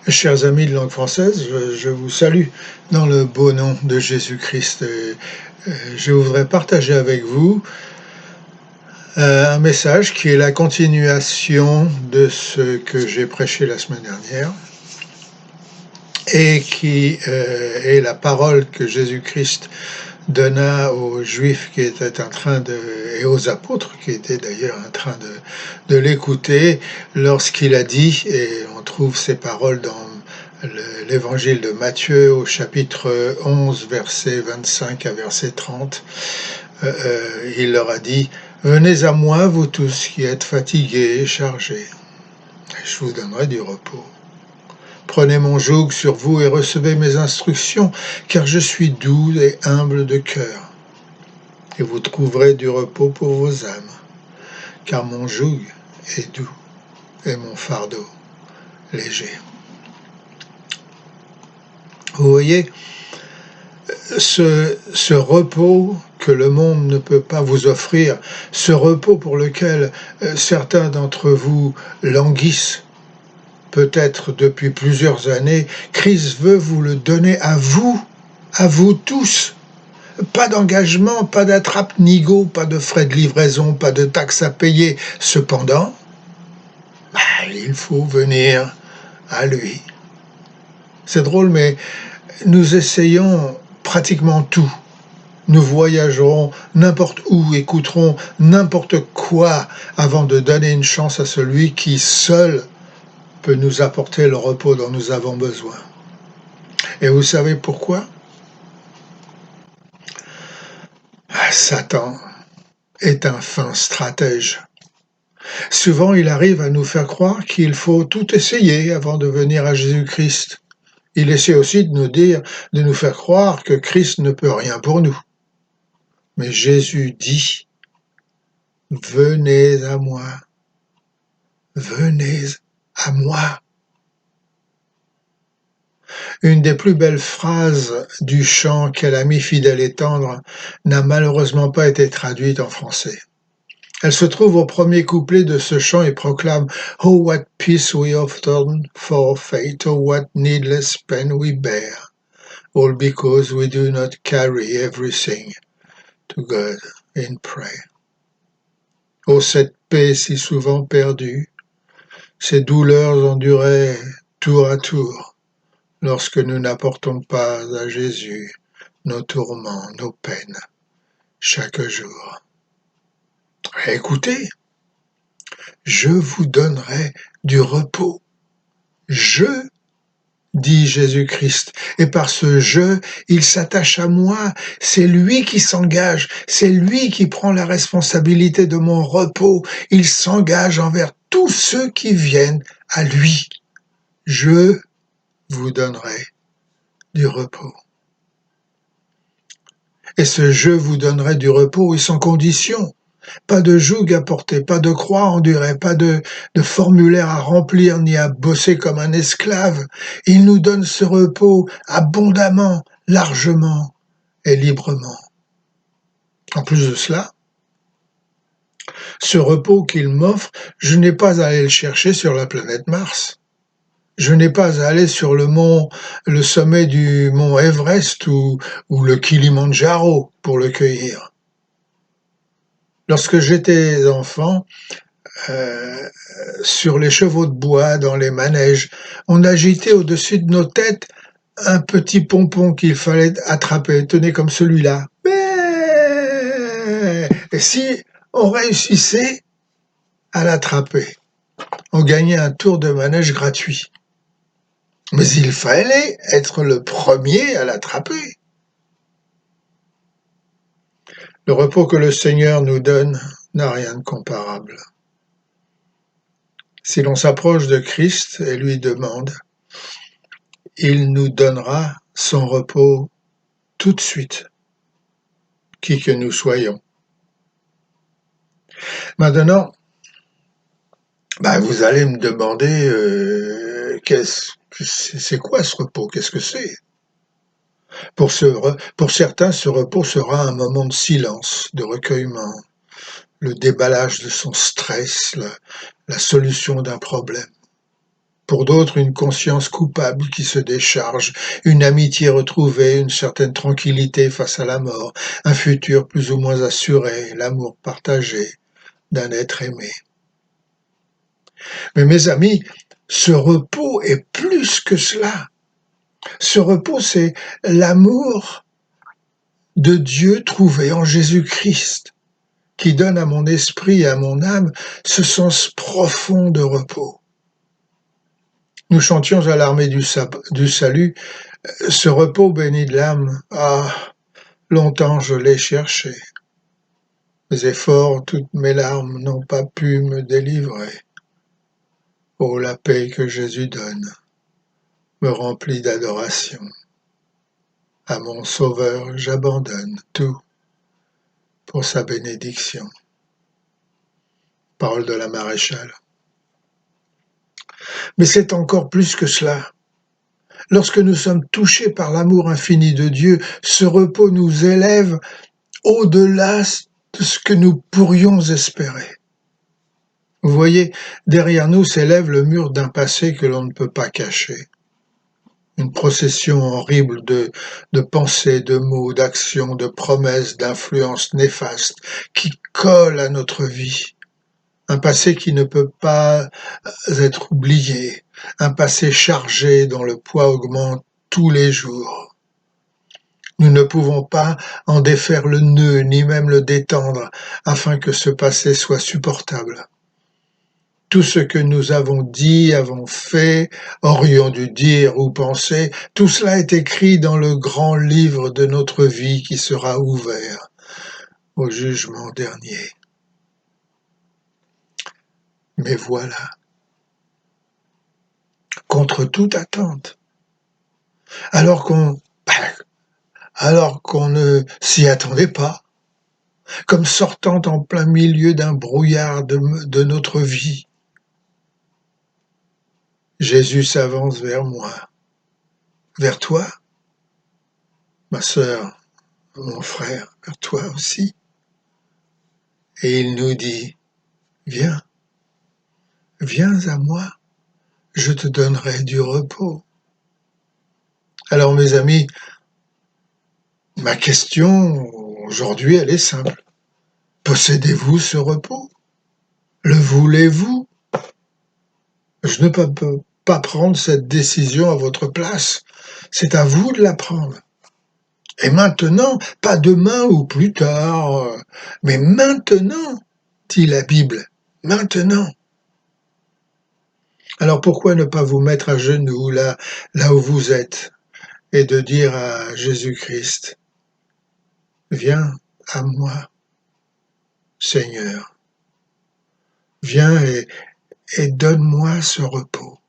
Chers amis de langue française, je vous salue dans le beau nom de Jésus-Christ. Je voudrais partager avec vous un message qui est la continuation de ce que j'ai prêché la semaine dernière et qui est la parole que Jésus-Christ donna aux Juifs qui étaient en train et aux apôtres qui étaient d'ailleurs en train de l'écouter lorsqu'il a dit, et on trouve ces paroles dans l'évangile de Matthieu au chapitre 11, verset 25 à verset 30, il leur a dit « Venez à moi, vous tous qui êtes fatigués et chargés, et je vous donnerai du repos. Prenez mon joug sur vous et recevez mes instructions, car je suis doux et humble de cœur, et vous trouverez du repos pour vos âmes, car mon joug est doux et mon fardeau léger. » Vous voyez, ce repos que le monde ne peut pas vous offrir, ce repos pour lequel certains d'entre vous languissent, peut-être depuis plusieurs années, Christ veut vous le donner à vous tous. Pas d'engagement, pas d'attrape-nigo, pas de frais de livraison, pas de taxes à payer. Cependant, il faut venir à lui. C'est drôle, mais nous essayons pratiquement tout. Nous voyagerons n'importe où, écouterons n'importe quoi avant de donner une chance à celui qui seul peut nous apporter le repos dont nous avons besoin. Et vous savez pourquoi? Satan est un fin stratège. Souvent, il arrive à nous faire croire qu'il faut tout essayer avant de venir à Jésus-Christ. Il essaie aussi de nous faire croire que Christ ne peut rien pour nous. Mais Jésus dit, venez à moi, venez à moi. Une des plus belles phrases du chant Quel ami fidèle et tendre n'a malheureusement pas été traduite en français. Elle se trouve au premier couplet de ce chant et proclame « Oh, what peace we often forfeit, oh, what needless pain we bear, all because we do not carry everything to God in prayer. » Oh, cette paix si souvent perdue, ces douleurs endurées tour à tour, lorsque nous n'apportons pas à Jésus nos tourments, nos peines, chaque jour. Écoutez, je vous donnerai du repos. Je, dit Jésus-Christ, et par ce je, il s'attache à moi, c'est lui qui s'engage, c'est lui qui prend la responsabilité de mon repos, il s'engage envers tous ceux qui viennent à lui. Je vous donnerai du repos. Et ce « je vous donnerai du repos » est sans condition. Pas de joug à porter, pas de croix à endurer, pas de formulaire à remplir, ni à bosser comme un esclave. Il nous donne ce repos abondamment, largement et librement. En plus de cela, ce repos qu'il m'offre, je n'ai pas à aller le chercher sur la planète Mars. Je n'ai pas à aller sur le sommet du mont Everest ou le Kilimandjaro pour le cueillir. Lorsque j'étais enfant, sur les chevaux de bois, dans les manèges, on agitait au-dessus de nos têtes un petit pompon qu'il fallait attraper, tenez comme celui-là. Et si on réussissait à l'attraper, on gagnait un tour de manège gratuit. Mais il fallait être le premier à l'attraper. Le repos que le Seigneur nous donne n'a rien de comparable. Si l'on s'approche de Christ et lui demande, il nous donnera son repos tout de suite, qui que nous soyons. Maintenant, vous allez me demander, c'est quoi ce repos? Qu'est-ce que c'est? Pour certains, ce repos sera un moment de silence, de recueillement, le déballage de son stress, la solution d'un problème. Pour d'autres, une conscience coupable qui se décharge, une amitié retrouvée, une certaine tranquillité face à la mort, un futur plus ou moins assuré, l'amour partagé d'un être aimé. Mais mes amis, ce repos est plus que cela. Ce repos, c'est l'amour de Dieu trouvé en Jésus-Christ, qui donne à mon esprit et à mon âme ce sens profond de repos. Nous chantions à l'armée du salut, ce repos béni de l'âme, ah, longtemps je l'ai cherché. Mes efforts, toutes mes larmes n'ont pas pu me délivrer. Oh, la paix que Jésus donne me remplit d'adoration. À mon Sauveur, j'abandonne tout pour sa bénédiction. Parole de la maréchale. Mais c'est encore plus que cela. Lorsque nous sommes touchés par l'amour infini de Dieu, ce repos nous élève au-delà de ce que nous pourrions espérer. Vous voyez, derrière nous s'élève le mur d'un passé que l'on ne peut pas cacher. Une procession horrible de pensées, de mots, d'actions, de promesses, d'influences néfastes qui collent à notre vie. Un passé qui ne peut pas être oublié, un passé chargé dont le poids augmente tous les jours. Nous ne pouvons pas en défaire le nœud, ni même le détendre, afin que ce passé soit supportable. Tout ce que nous avons dit, avons fait, aurions dû dire ou penser, tout cela est écrit dans le grand livre de notre vie qui sera ouvert au jugement dernier. Mais voilà, contre toute attente, alors qu'on ne s'y attendait pas, comme sortant en plein milieu d'un brouillard de notre vie, Jésus s'avance vers moi, vers toi, ma sœur, mon frère, vers toi aussi, et il nous dit, viens, viens à moi, je te donnerai du repos. Alors mes amis, ma question aujourd'hui, elle est simple. Possédez-vous ce repos? Le voulez-vous? Je ne peux pas prendre cette décision à votre place. C'est à vous de la prendre. Et maintenant, pas demain ou plus tard, mais maintenant, dit la Bible, maintenant. Alors pourquoi ne pas vous mettre à genoux là où vous êtes et de dire à Jésus-Christ, viens à moi, Seigneur, viens et donne-moi ce repos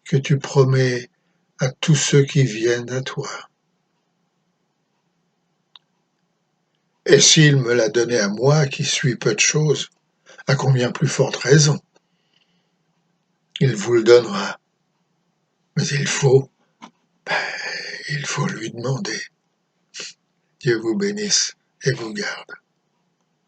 que tu promets à tous ceux qui viennent à toi. Et s'il me l'a donné à moi, qui suis peu de choses, à combien plus forte raison, il vous le donnera. Mais il faut lui demander. Dieu vous bénisse et vous garde.